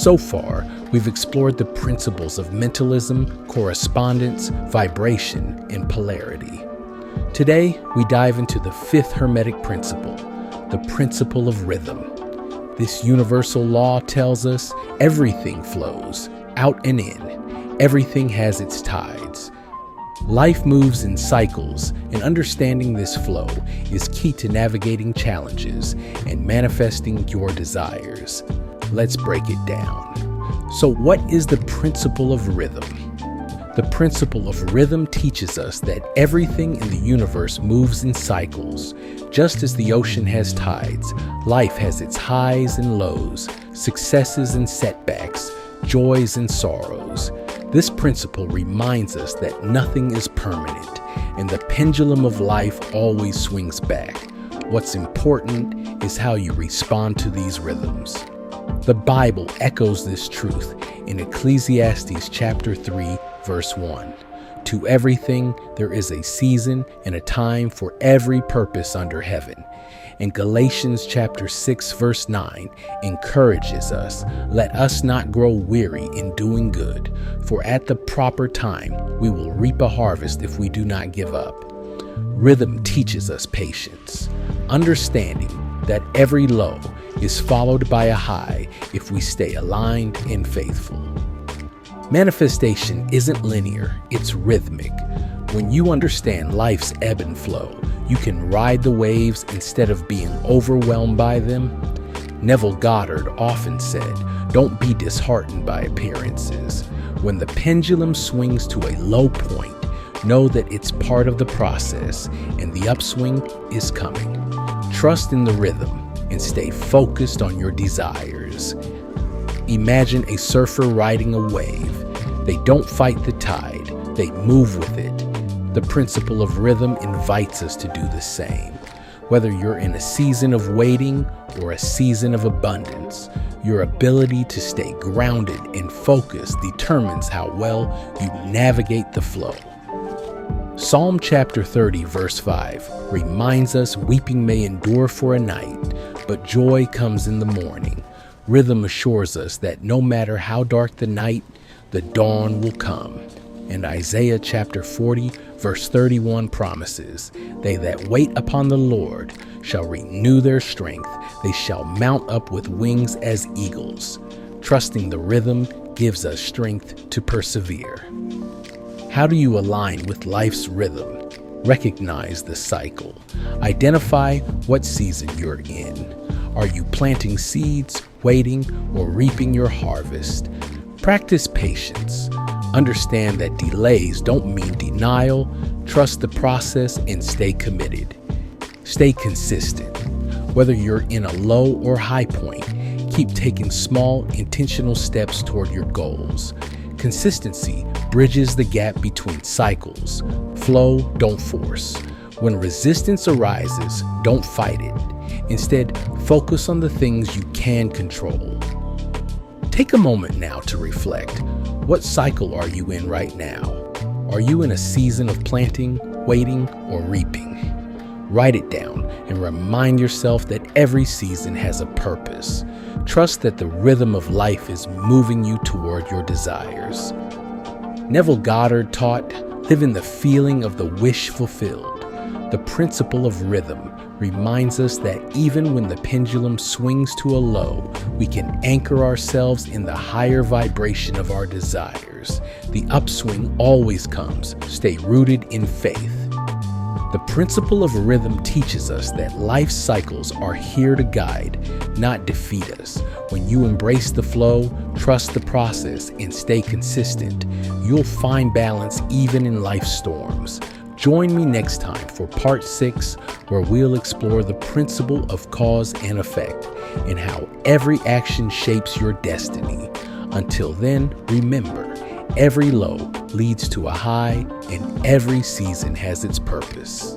So far, we've explored the principles of mentalism, correspondence, vibration, and polarity. Today, we dive into the fifth Hermetic principle, the principle of rhythm. This universal law tells us everything flows, out and in. Everything has its tides. Life moves in cycles, and understanding this flow is key to navigating challenges and manifesting your desires. Let's break it down. So, what is the principle of rhythm? The principle of rhythm teaches us that everything in the universe moves in cycles. Just as the ocean has tides, life has its highs and lows, successes and setbacks, joys and sorrows. This principle reminds us that nothing is permanent, and the pendulum of life always swings back. What's important is how you respond to these rhythms. The Bible echoes this truth in Ecclesiastes chapter 3, verse 1. To everything there is a season and a time for every purpose under heaven. And Galatians chapter 6, verse 9 encourages us, let us not grow weary in doing good, for at the proper time we will reap a harvest if we do not give up. Rhythm teaches us patience, understanding that every low is followed by a high if we stay aligned and faithful. Manifestation isn't linear, it's rhythmic. When you understand life's ebb and flow, you can ride the waves instead of being overwhelmed by them. Neville Goddard often said, don't be disheartened by appearances. When the pendulum swings to a low point, know that it's part of the process and the upswing is coming. Trust in the rhythm and stay focused on your desires. Imagine a surfer riding a wave. They don't fight the tide, they move with it. The principle of rhythm invites us to do the same. Whether you're in a season of waiting or a season of abundance, your ability to stay grounded and focused determines how well you navigate the flow. Psalm chapter 30, verse 5 reminds us weeping may endure for a night, but joy comes in the morning. Rhythm assures us that no matter how dark the night, the dawn will come. And Isaiah chapter 40, verse 31 promises, they that wait upon the Lord shall renew their strength. They shall mount up with wings as eagles. Trusting the rhythm gives us strength to persevere. How do you align with life's rhythm? Recognize the cycle. Identify what season you're in. Are you planting seeds, waiting, or reaping your harvest? Practice patience. Understand that delays don't mean denial. Trust the process and stay committed. Stay consistent. Whether you're in a low or high point, keep taking small, intentional steps toward your goals. Consistency bridges the gap between cycles. Flow, don't force. When resistance arises, don't fight it. Instead, focus on the things you can control. Take a moment now to reflect. What cycle are you in right now? Are you in a season of planting, waiting, or reaping? Write it down and remind yourself that every season has a purpose. Trust that the rhythm of life is moving you toward your desires. Neville Goddard taught, live in the feeling of the wish fulfilled. The principle of rhythm reminds us that even when the pendulum swings to a low, we can anchor ourselves in the higher vibration of our desires. The upswing always comes. Stay rooted in faith. The principle of rhythm teaches us that life cycles are here to guide, not defeat us. When you embrace the flow, trust the process, and stay consistent, you'll find balance even in life's storms. Join me next time for part 6, where we'll explore the principle of cause and effect and how every action shapes your destiny. Until then, remember, every low leads to a high, and every season has its purpose.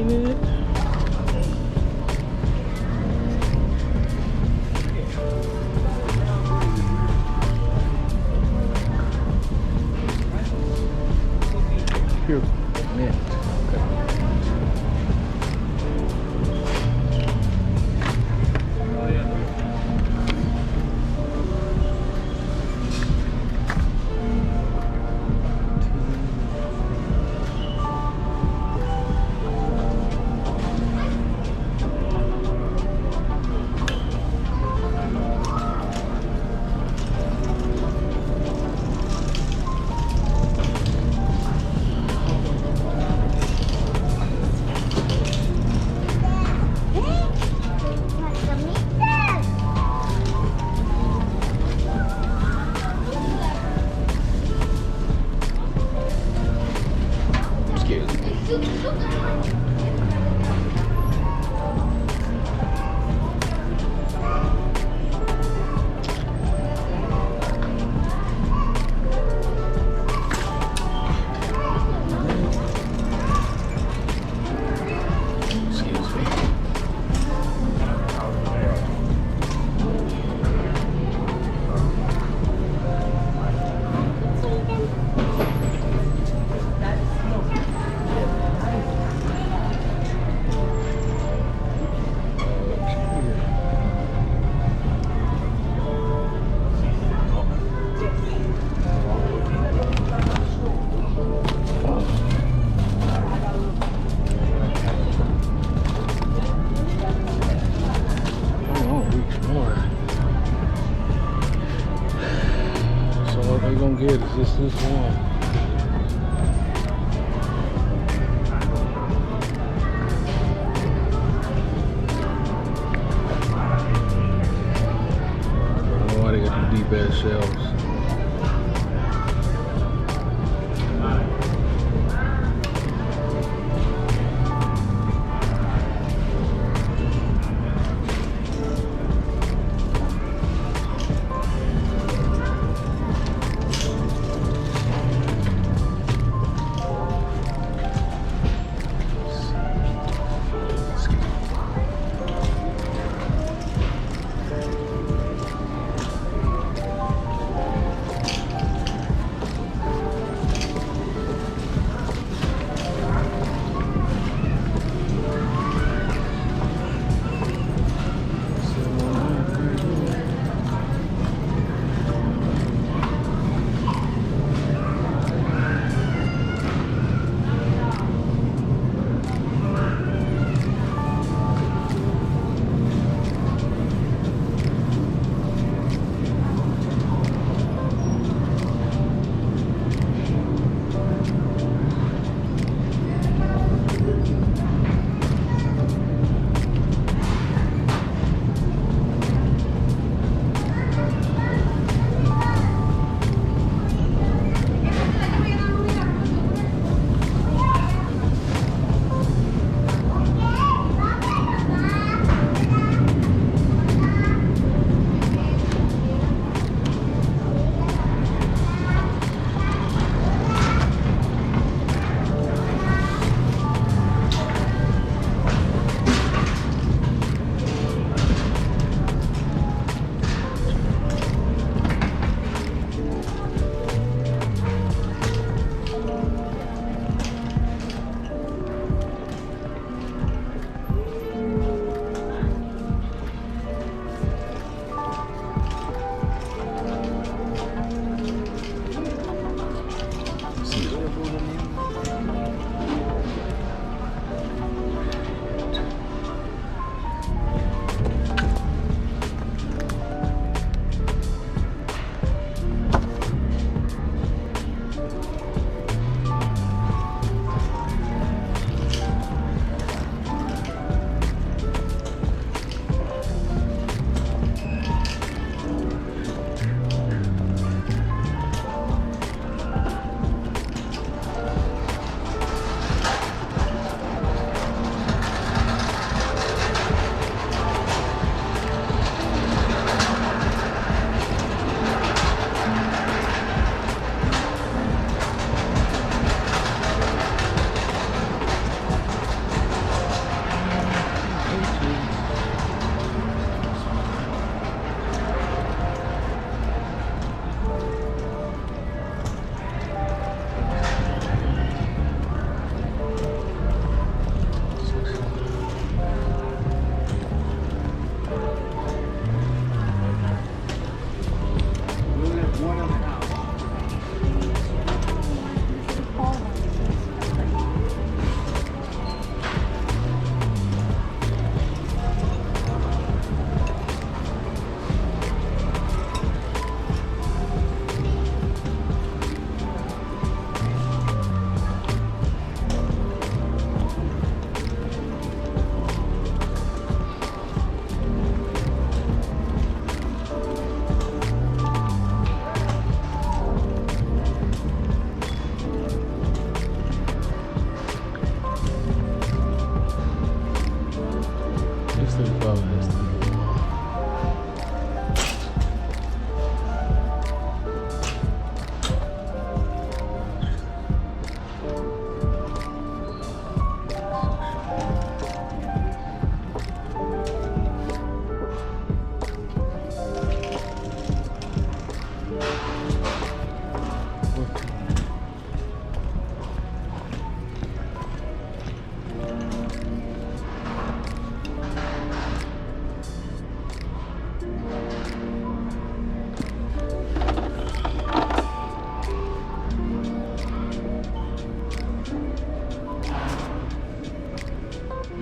minute. Here, mint. Get is just this one. I don't know why they got the deep ass shelves.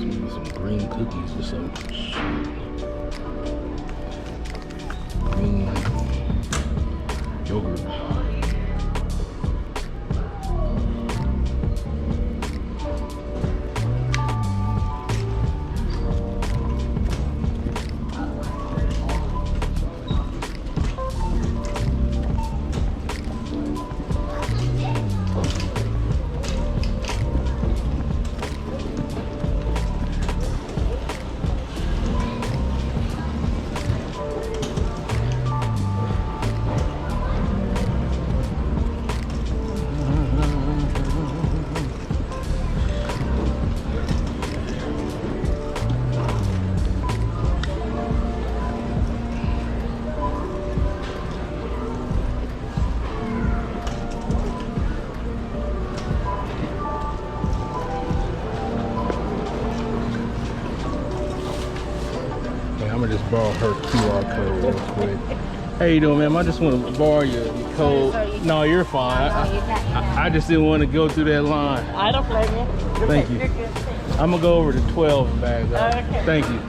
Some green cookies or something. Green yogurt. I'm gonna just borrow her QR code real quick. How you doing, ma'am? I just want to borrow your code. No, you're fine. I just didn't want to go through that line. I don't blame you. Thank you. I'm gonna go over to 12 bags. Okay. Thank you.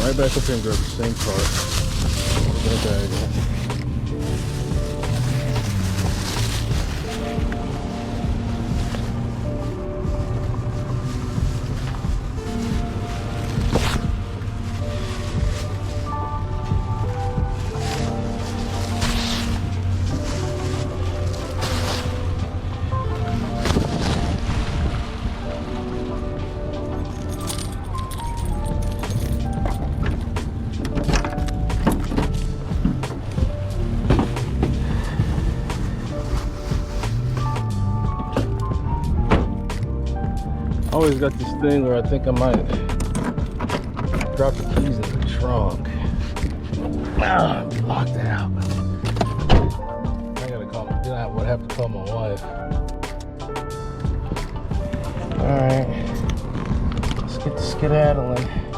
Right back up here and grab the same cart. always got this thing where I think I might drop the keys in the trunk. I'll be locked out. I gotta call my, I would have to call my wife. Alright, let's get to skedaddling.